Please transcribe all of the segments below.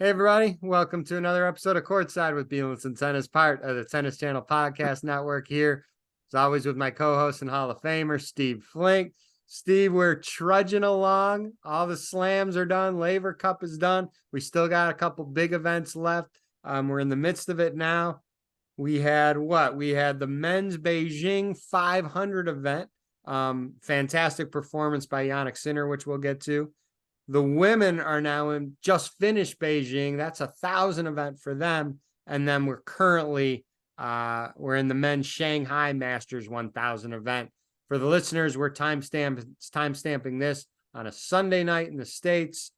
Hey everybody, welcome to another episode of Courtside with Beilinson Tennis, part of the Tennis Channel Podcast Network here. As always with my co-host and Hall of Famer, Steve Flink. Steve, we're trudging along. All the slams are done. Laver Cup is done. We still got a couple big events left. We're in the midst of it now. We had the men's Beijing 500 event. Fantastic performance by Jannik Sinner, which we'll get to. The women are now in just finished Beijing. That's 1,000 event for them. And then we're currently, we're in the men's Shanghai Masters 1,000 event. For the listeners, we're timestamping this on a Sunday night in the States.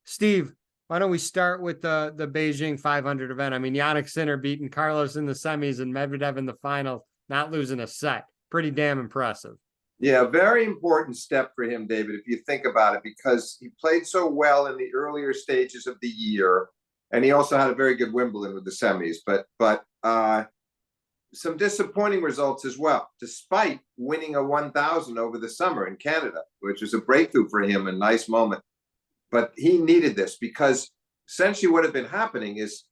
Steve, why don't we start with the Beijing 500 event? I mean, Jannik Sinner beating Carlos in the semis and Medvedev in the final, not losing a set. Pretty damn impressive. Yeah, very important step for him, David, if you think about it, because he played so well in the earlier stages of the year, and he also had a very good Wimbledon with the semis, but some disappointing results as well, despite winning a 1,000 over the summer in Canada, which was a breakthrough for him, a nice moment. But he needed this because essentially what had been happening is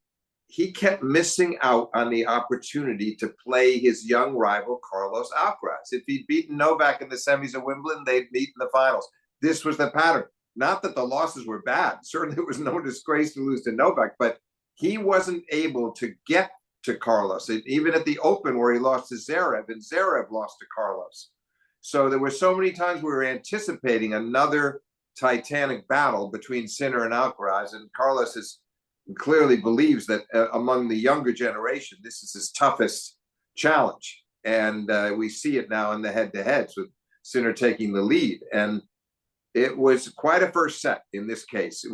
he kept missing out on the opportunity to play his young rival, Carlos Alcaraz. If he'd beaten Novak in the semis of Wimbledon, they'd meet in the finals. This was the pattern. Not that the losses were bad. Certainly it was no disgrace to lose to Novak, but he wasn't able to get to Carlos. Even at the Open where he lost to Zverev, and Zverev lost to Carlos. So there were so many times we were anticipating another titanic battle between Sinner and Alcaraz, and Carlos is clearly believes that among the younger generation, this is his toughest challenge. And we see it now in the head-to-heads with Sinner taking the lead. And it was quite a first set in this case.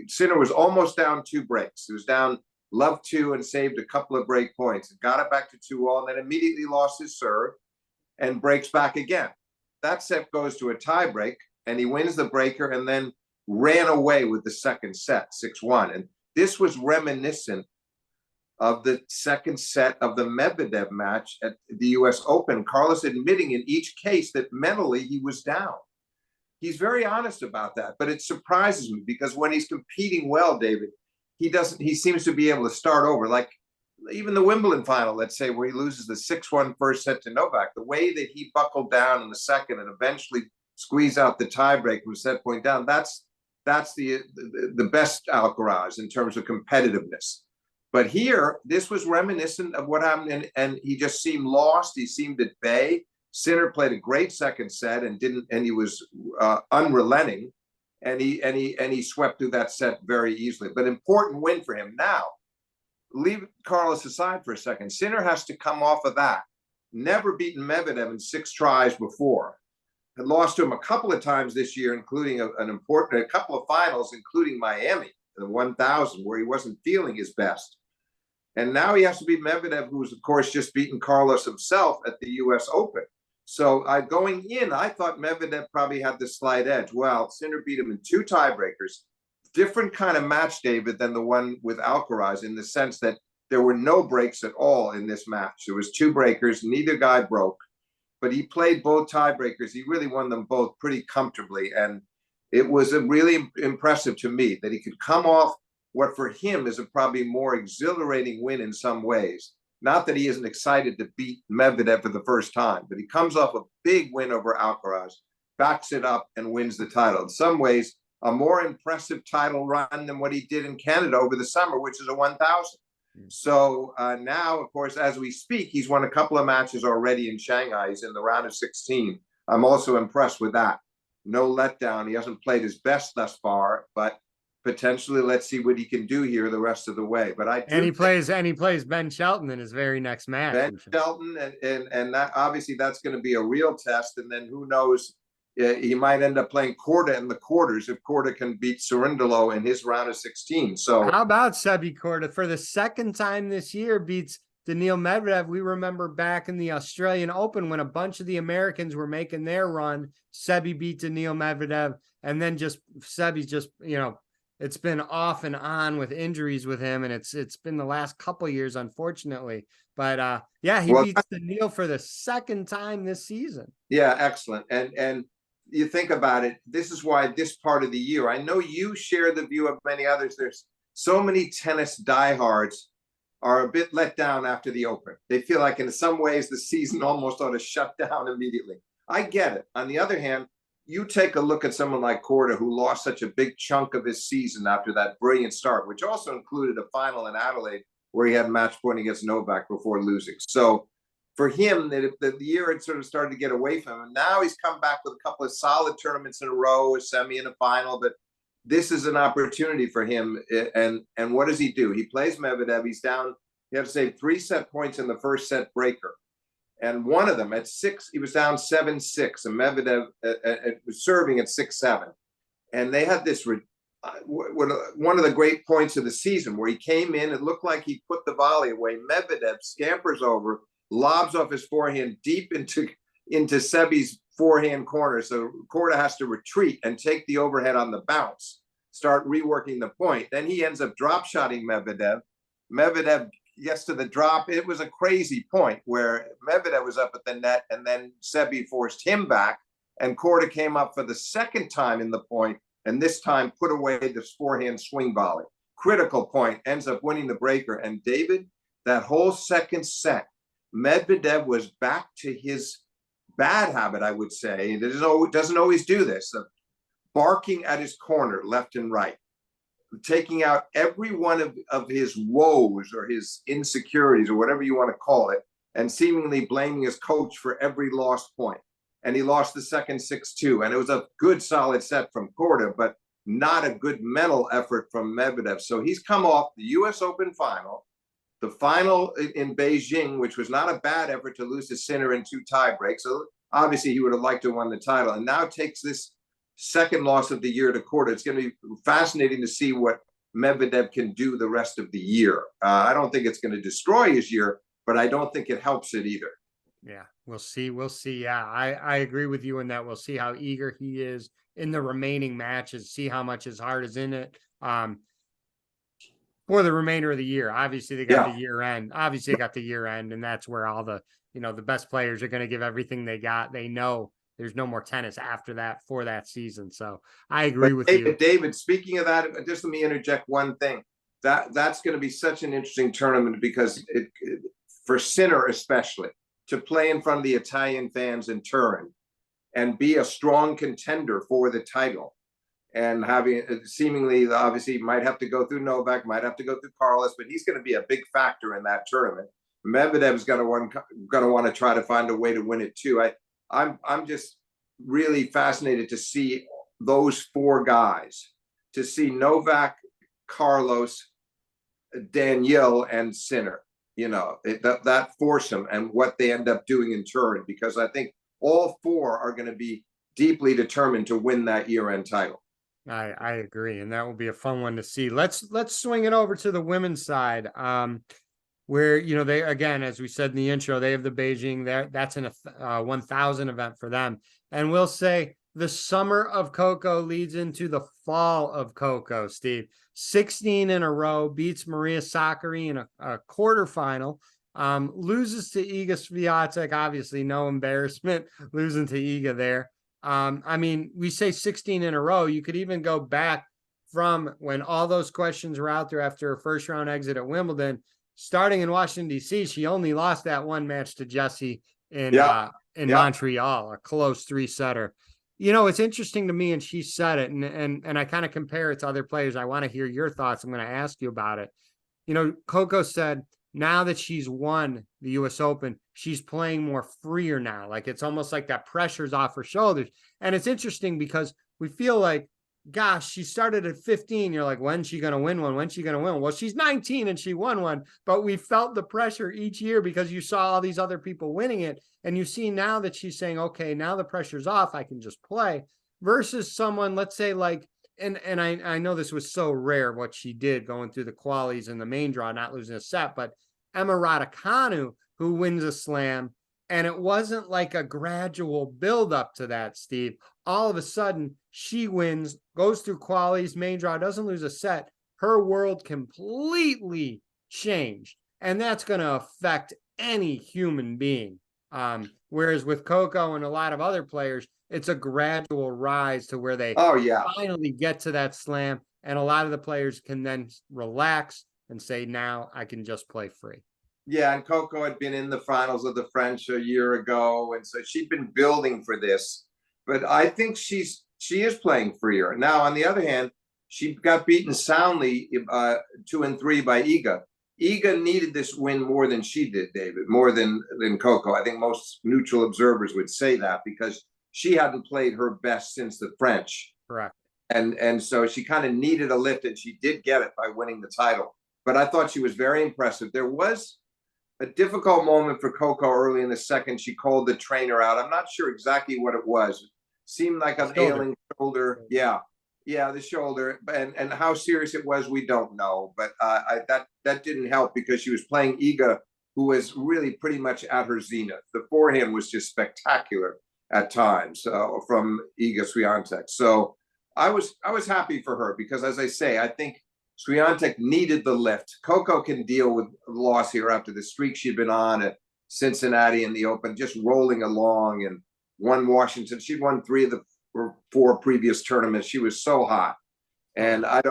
Sinner was almost down 2 breaks. He was down love 2 and saved a couple of break points and got it back to 2-all, and then immediately lost his serve and breaks back again. That set goes to a tie break, and he wins the breaker and then ran away with the second set, 6-1. And this was reminiscent of the second set of the Medvedev match at the US Open. Carlos admitting in each case that mentally he was down. He's very honest about that, but it surprises me because when he's competing well, David, he seems to be able to start over. Like even the Wimbledon final, let's say, where he loses the 6-1 first set to Novak, the way that he buckled down in the second and eventually squeezed out the tiebreak from set point down, that's the best Alcaraz in terms of competitiveness. But here, this was reminiscent of what happened, and he just seemed lost. He seemed at bay. Sinner played a great second set and he was unrelenting, and he swept through that set very easily. But important win for him. Now, leave Carlos aside for a second. Sinner has to come off of that. Never beaten Medvedev in 6 tries before. Had lost to him a couple of times this year, including a couple of finals, including Miami, the 1,000, where he wasn't feeling his best. And now he has to beat Medvedev, who's, of course, just beaten Carlos himself at the US Open. So going in, I thought Medvedev probably had the slight edge. Well, Sinner beat him in 2 tiebreakers. Different kind of match, David, than the one with Alcaraz, in the sense that there were no breaks at all in this match. There was 2 breakers. Neither guy broke. But he played both tiebreakers. He really won them both pretty comfortably. And it was really impressive to me that he could come off what for him is a probably more exhilarating win in some ways. Not that he isn't excited to beat Medvedev for the first time, but he comes off a big win over Alcaraz, backs it up, and wins the title. In some ways, a more impressive title run than what he did in Canada over the summer, which is a 1,000. So now, of course, as we speak, he's won a couple of matches already in Shanghai. He's in the round of 16. I'm also impressed with that. No letdown. He hasn't played his best thus far, but potentially let's see what he can do here the rest of the way. But he plays Ben Shelton in his very next match. Ben Shelton, and that, obviously that's going to be a real test. And then who knows? He might end up playing Korda in the quarters if Korda can beat Cerundolo in his round of 16. So how about Sebi Korda for the second time this year beats Daniil Medvedev? We remember back in the Australian Open when a bunch of the Americans were making their run, Sebi beat Daniil Medvedev, and then Sebi's just, it's been off and on with injuries with him, and it's been the last couple of years, unfortunately. But he beats Daniil for the second time this season. Yeah, excellent. And you think about it, this is why this part of the year, I know you share the view of many others. There's so many tennis diehards are a bit let down after the Open. They feel like in some ways the season almost ought to shut down immediately. I get it. On the other hand, you take a look at someone like Korda, who lost such a big chunk of his season after that brilliant start, which also included a final in Adelaide where he had match point against Novak before losing. So for him, the year had sort of started to get away from him. Now he's come back with a couple of solid tournaments in a row, a semi and a final, but this is an opportunity for him. And what does he do? He plays Medvedev. He's down, he had to save 3 set points in the first set breaker. And one of them at 6, he was down 7-6, and Medvedev was serving at 6-7. And they had this one of the great points of the season where he came in, it looked like he put the volley away. Medvedev scampers over, lobs off his forehand deep into Sebi's forehand corner. So Korda has to retreat and take the overhead on the bounce, start reworking the point. Then he ends up drop shotting Medvedev. Medvedev gets to the drop. It was a crazy point where Medvedev was up at the net, and then Sebi forced him back, and Korda came up for the second time in the point, and this time put away this forehand swing volley. Critical point, ends up winning the breaker. And David, that whole second set, Medvedev was back to his bad habit, I would say. He doesn't always do this, of barking at his corner left and right, taking out every one of his woes or his insecurities or whatever you want to call it, and seemingly blaming his coach for every lost point. And he lost the second 6-2. And it was a good solid set from Korda, but not a good mental effort from Medvedev. So he's come off the US Open final, the final in Beijing, which was not a bad effort to lose to Sinner in 2 tie breaks. So obviously he would have liked to have won the title, and now takes this second loss of the year to Korda. It's going to be fascinating to see what Medvedev can do the rest of the year. I don't think it's going to destroy his year, but I don't think it helps it either. Yeah, we'll see. We'll see. Yeah, I agree with you in that. We'll see how eager he is in the remaining matches, see how much his heart is in it for the remainder of the year. Obviously, they got the year end. Obviously, they got the year end, and that's where all the, the best players are going to give everything they got. They know there's no more tennis after that for that season. So I agree with you. David, speaking of that, just let me interject one thing. That's going to be such an interesting tournament because for Sinner especially, to play in front of the Italian fans in Turin and be a strong contender for the title, and having seemingly, obviously, might have to go through Novak, might have to go through Carlos, but he's going to be a big factor in that tournament. Medvedev's going to want to try to find a way to win it too. I'm just really fascinated to see those 4 guys, to see Novak, Carlos, Daniil, and Sinner. That foursome and what they end up doing in Turin, because I think all 4 are going to be deeply determined to win that year-end title. I agree, and that will be a fun one to see. Let's swing it over to the women's side, where they, again, as we said in the intro, they have the Beijing there. That's an 1,000 event for them, and we'll say the summer of Coco leads into the fall of Coco. Steve, 16 in a row, beats Maria Sakkari in a quarterfinal, loses to Iga Swiatek. Obviously, no embarrassment losing to Iga there. I mean, we say 16 in a row. You could even go back from when all those questions were out there after her first round exit at Wimbledon. Starting in Washington, D.C., she only lost that one match to Jessie in Montreal, a close 3-setter. It's interesting to me, and she said it, and I kind of compare it to other players. I want to hear your thoughts. I'm going to ask you about it. Coco said now that she's won the U.S. Open, she's playing more freer now. Like, it's almost like that pressure's off her shoulders. And it's interesting because we feel like, gosh, she started at 15. You're like, when's she going to win one? When's she going to win? Well, she's 19 and she won one, but we felt the pressure each year because you saw all these other people winning it. And you see now that she's saying, okay, now the pressure's off, I can just play, versus someone, let's say like, and I know this was so rare what she did going through the qualies and the main draw, not losing a set, but Emma Raducanu, who wins a slam. And it wasn't like a gradual build up to that, Steve. All of a sudden, she wins, goes through qualies, main draw, doesn't lose a set. Her world completely changed. And that's going to affect any human being. Whereas with Coco and a lot of other players, it's a gradual rise to where they Oh yeah, finally get to that slam, and a lot of the players can then relax and say, now I can just play free. yeah. And Coco had been in the finals of the French a year ago, and so she'd been building for this. But I think she is playing freer now. On the other hand, she got beaten soundly 2-3 by Iga. Iga needed this win more than she did, David, more than Coco. I think most neutral observers would say that because she hadn't played her best since the French. Correct. And so she kind of needed a lift, and she did get it by winning the title. But I thought she was very impressive. There was a difficult moment for Coco early in the second. She called the trainer out. I'm not sure exactly what it was. Seemed like an ailing shoulder. Yeah, the shoulder. And how serious it was, we don't know. But that didn't help because she was playing Iga, who was really pretty much at her zenith. The forehand was just spectacular at times from Iga Swiatek. So I was happy for her because, as I say, I think Swiatek needed the lift. Coco can deal with loss here after the streak she'd been on at Cincinnati in the Open, just rolling along, and won Washington. She'd won 3 of the 4 previous tournaments. She was so hot. And I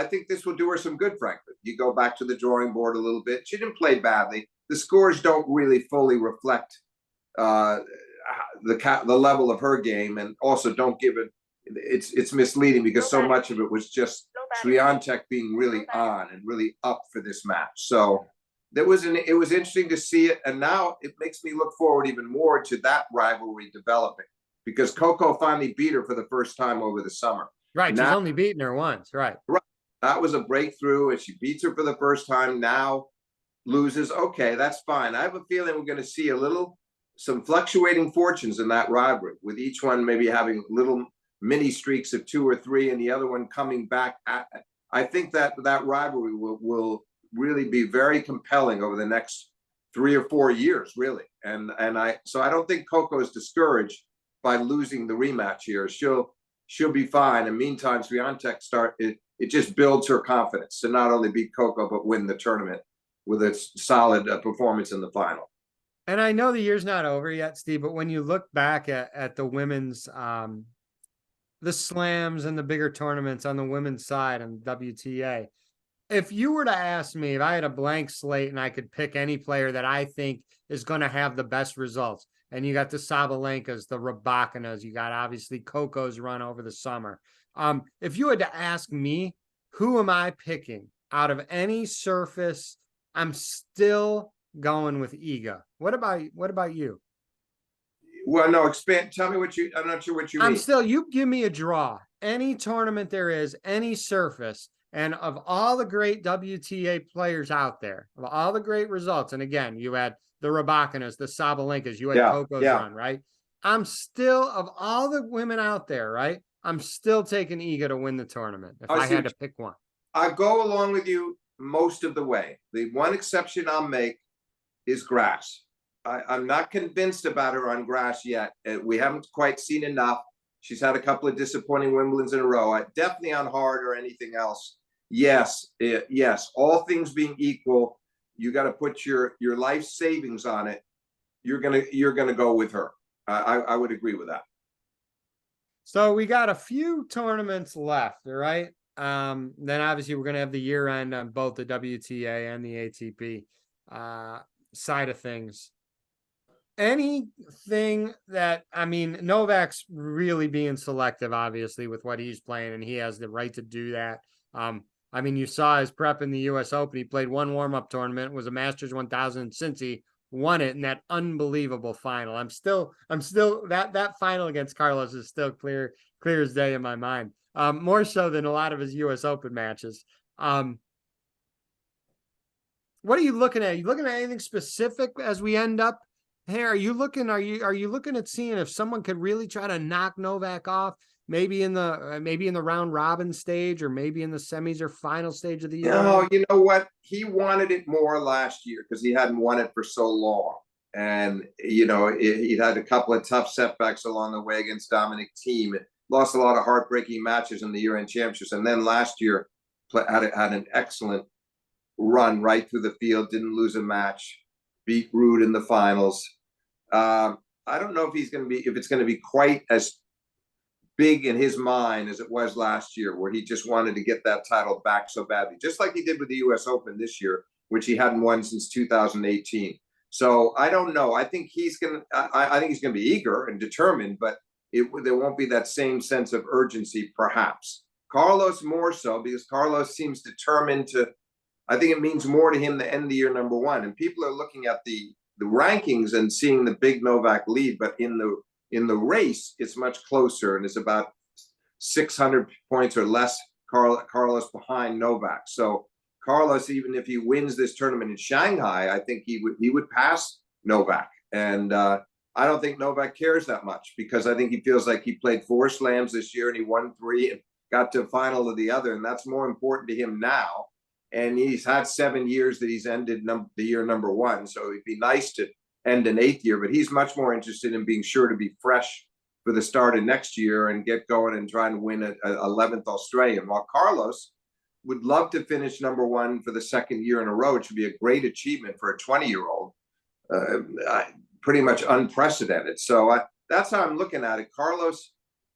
think this will do her some good, frankly. You go back to the drawing board a little bit. She didn't play badly. The scores don't really fully reflect the level of her game, and also don't give it. It's misleading because so much of it was just Swiatek being really on and really up for this match. So it was interesting to see it, and now it makes me look forward even more to that rivalry developing because Coco finally beat her for the first time over the summer. Right, she's only beaten her once. Right. That was a breakthrough, and she beats her for the first time. Now loses. Okay, that's fine. I have a feeling we're going to see some fluctuating fortunes in that rivalry, with each one maybe having little mini streaks of 2 or 3 and the other one coming back. I think that rivalry will really be very compelling over the next 3 or 4 years, really. And I don't think Coco is discouraged by losing the rematch here. She'll be fine. And meantime, Swiatek it just builds her confidence to not only beat Coco but win the tournament with a solid performance in the final. And I know the year's not over yet, Steve, but when you look back at the women's the slams and the bigger tournaments on the women's side and WTA, if you were to ask me if I had a blank slate and I could pick any player that I think is going to have the best results, and you got the Sabalenkas, the Rybakinas, you got obviously Coco's run over the summer. If you had to ask me, who am I picking out of any surface, I'm still going with Iga. What about you? Well, no, expand. Tell me I'm not sure what you mean. You give me a draw, any tournament there is, any surface, and of all the great WTA players out there, of all the great results, and again, you had the Rybakinas, the Sabalenkas, you had Coco's run, right? I'm still, of all the women out there, right? I'm still taking Iga to win the tournament if I had to pick one. I go along with you most of the way. The one exception I'll make is grass. I'm not convinced about her on grass yet. We haven't quite seen enough. She's had a couple of disappointing Wimbledons in a row. Definitely on hard or anything else. Yes. All things being equal, you got to put your life savings on it. You're gonna go with her. I would agree with that. So we got a few tournaments left, all right? Then obviously we're gonna have the year end on both the WTA and the ATP side of things. Anything that, I mean, Novak's really being selective, obviously, with what he's playing, and he has the right to do that. I mean, you saw his prep in the U.S. Open. He played one warm-up tournament, was a Masters 1000 since he won it in that unbelievable final. I'm still that final against Carlos is still clear as day in my mind. More so than a lot of his U.S. Open matches. What are you looking at? Are you looking at anything specific as we end up? Hey, are you looking at seeing if someone could really try to knock Novak off, maybe in the round robin stage, or maybe in the semis or final stage of the year? No, you know what? He wanted it more last year because he hadn't won it for so long. And, he'd had a couple of tough setbacks along the way against Dominic Thiem. Lost a lot of heartbreaking matches in the year-end championships. And then last year had an excellent run right through the field, didn't lose a match, beat Ruud in the finals. I don't know if it's going to be quite as big in his mind as it was last year, where he just wanted to get that title back so badly, just like he did with the US Open this year, which he hadn't won since 2018. So I don't know. I think he's going to, I think he's going to be eager and determined, but there won't be that same sense of urgency, perhaps. Carlos more so, because Carlos seems determined to, I think it means more to him the end of the year number one. And people are looking at the rankings and seeing the big Novak lead, but in the race, it's much closer, and it's about 600 points or less Carlos behind Novak. So Carlos, even if he wins this tournament in Shanghai, I think he would pass Novak. And I don't think Novak cares that much, because I think he feels like he played 4 slams this year and he won 3 and got to a final of the other, and that's more important to him now. And he's had 7 years that he's ended the year number one, so it'd be nice to end an 8th year, but he's much more interested in being sure to be fresh for the start of next year and get going and trying to win an 11th Australian. While Carlos would love to finish number one for the 2nd year in a row, which would be a great achievement for a 20-year-old, pretty much unprecedented. So that's how I'm looking at it. Carlos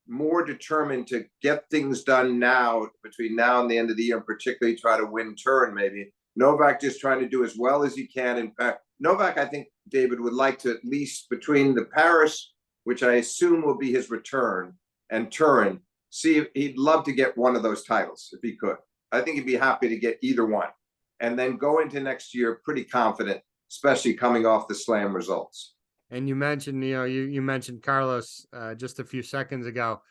more determined to get things done now, between now and the end of the year, and particularly try to win Turin maybe. Novak just trying to do as well as he can. In fact, Novak, I think, David, would like to, at least between the Paris, which I assume will be his return, and Turin, see if he'd love to get one of those titles if he could. I think he'd be happy to get either one, and then go into next year pretty confident, especially coming off the slam results. And you mentioned, you mentioned Carlos just a few seconds ago.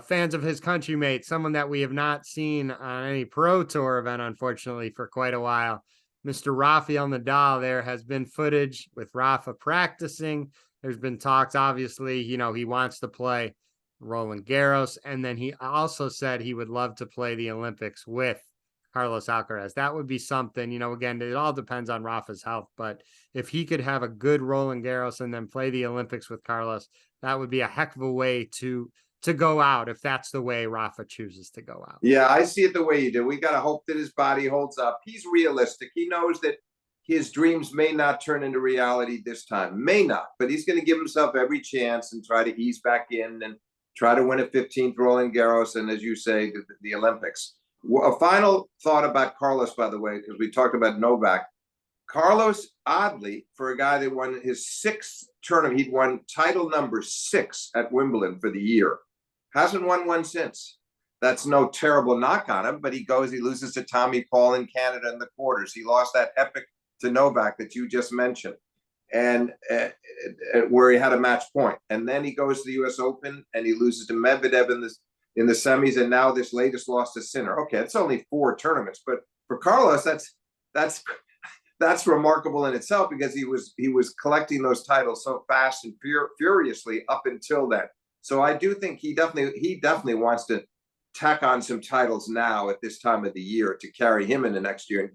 Fans of his countrymate, someone that we have not seen on any pro tour event, unfortunately, for quite a while. Mr. Rafael Nadal, there has been footage with Rafa practicing. There's been talks, obviously, he wants to play Roland Garros. And then he also said he would love to play the Olympics with Carlos Alcaraz. That would be something, again, it all depends on Rafa's health, but if he could have a good Roland Garros and then play the Olympics with Carlos, that would be a heck of a way to go out, if that's the way Rafa chooses to go out. Yeah, I see it the way you do. We got to hope that his body holds up. He's realistic. He knows that his dreams may not turn into reality this time, may not, but he's going to give himself every chance and try to ease back in and try to win a 15th Roland Garros and, as you say, the Olympics. A final thought about Carlos, by the way, because we talked about Novak. Carlos, oddly, for a guy that won his 6th tournament, he'd won title number 6 at Wimbledon for the year. Hasn't won one since. That's no terrible knock on him, but he loses to Tommy Paul in Canada in the quarters. He lost that epic to Novak that you just mentioned, and where he had a match point. And then he goes to the US Open and he loses to Medvedev in the semis, and now this latest loss to Sinner. Okay, it's only 4 tournaments, but for Carlos, that's remarkable in itself, because he was collecting those titles so fast and furiously up until then. So I do think he definitely wants to tack on some titles now at this time of the year to carry him into next year and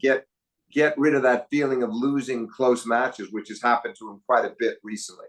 get rid of that feeling of losing close matches, which has happened to him quite a bit recently.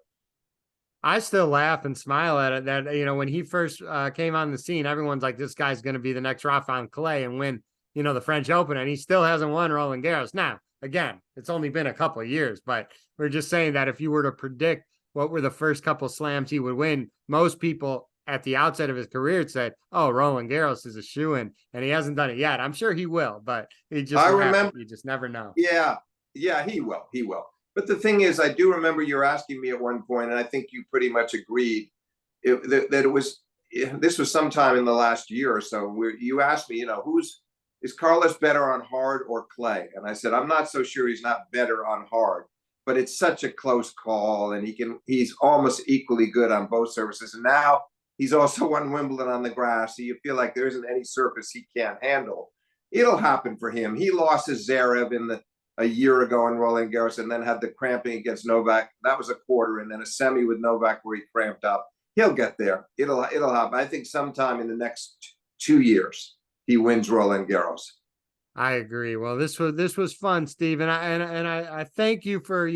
I still laugh and smile at it that, when he first came on the scene, everyone's like, this guy's going to be the next Rafael Clay and win, the French Open, and he still hasn't won Roland Garros. Now, again, it's only been a couple of years, but we're just saying that if you were to predict what were the first couple slams he would win, most people at the outset of his career said, oh, Roland Garros is a shoo-in, and he hasn't done it yet. I'm sure he will, but you just never know. Yeah, he will. But the thing is, I do remember you're asking me at one point, and I think you pretty much agreed this was sometime in the last year or so, where you asked me, is Carlos better on hard or clay? And I said, I'm not so sure he's not better on hard, but it's such a close call, and he's almost equally good on both surfaces. And now he's also won Wimbledon on the grass, so you feel like there isn't any surface he can't handle. It'll happen for him. He lost to Zverev a year ago in Roland Garros, and then had the cramping against Novak. That was a quarter, and then a semi with Novak where he cramped up. He'll get there. It'll happen. I think sometime in the next 2 years he wins Roland Garros. I agree. Well, this was fun, Steve, and I thank you for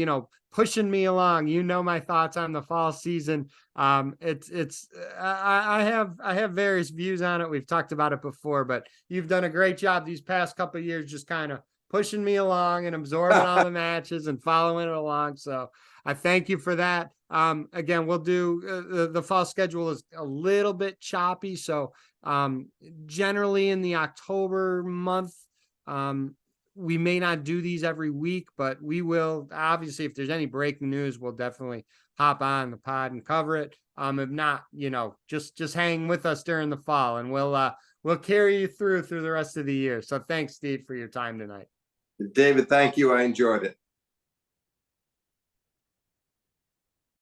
pushing me along. My thoughts on the fall season. I have various views on it. We've talked about it before, but you've done a great job these past couple of years, just kind of pushing me along and absorbing all the matches and following it along. So I thank you for that. Again, we'll do the fall schedule is a little bit choppy. So generally in the October month, we may not do these every week, but we will. Obviously, if there's any breaking news, we'll definitely hop on the pod and cover it. If not, just hang with us during the fall, and we'll carry you through the rest of the year. So thanks, Steve, for your time tonight. David, thank you. I enjoyed it.